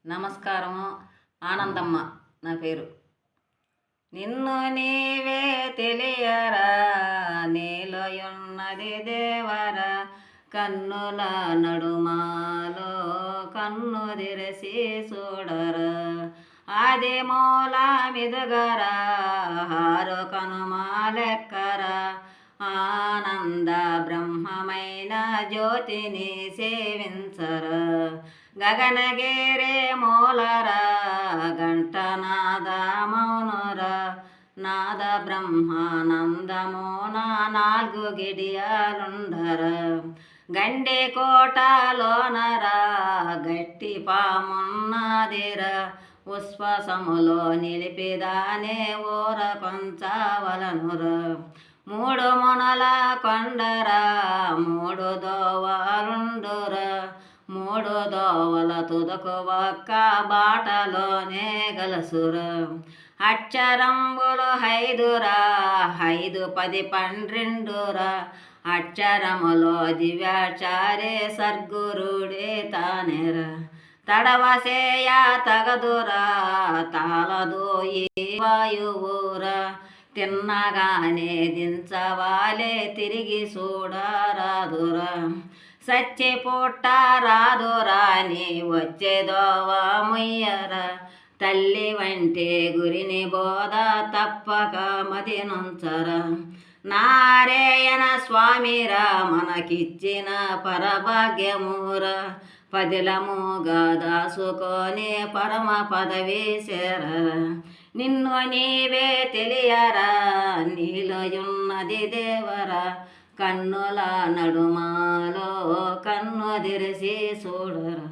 నమస్కారం. ఆనందమ్మ నా పేరు. నిన్ను నీవే తెలియరా, నీలోయున్నది దేవరా, కన్నుల నడుమాలో కన్ను తెరసి చూడరా, ఆది మూల మిదుగరా, హారు కనుమాలెక్కరా, ఆనంద బ్రహ్మమైన జ్యోతిని సేవించరా, గగనగిరి మూలరా, గంటనాద మౌనురా, నాద బ్రహ్మానందమున నాలుగు గిడియాలుండరా, గండి కోటలోనరా, గట్టి పామున్నదిరా, ఉశ్వాసములో నిలిపిదానే ఊర కొంచవలనురా, మూడు మునల కొండరా, మూడు దోవలుండురా, మూడు దోవల తుదకు ఒక్క బాటలోనే గలసురా, అక్షరంబులు ఐదురా, 5, 10, 12రా, అక్షరములో దివ్యాచారే సద్గురుడే తానేరా, తడవసేయ తగదురా, తాళదు ఈ వాయువురా, తిన్నగానే దించవాలే తిరిగి చూడరాదురా, సచ్చి పుట్ట రాదురా, నీ వచ్చేదోవా ముయ్యరా, తల్లి వంటి గురిని బోధ తప్పక మది నుంచరా, నారాయణ స్వామిరా మనకిచ్చిన పరభాగ్యమురా, పదిలముగా దాసుకొని పరమ పదవి చేరరా, నిన్ను నీవే తెలియరా, నీలోయున్నది దేవరా, కన్నుల నడుమాలో కన్ను తెరిసి చూడరా.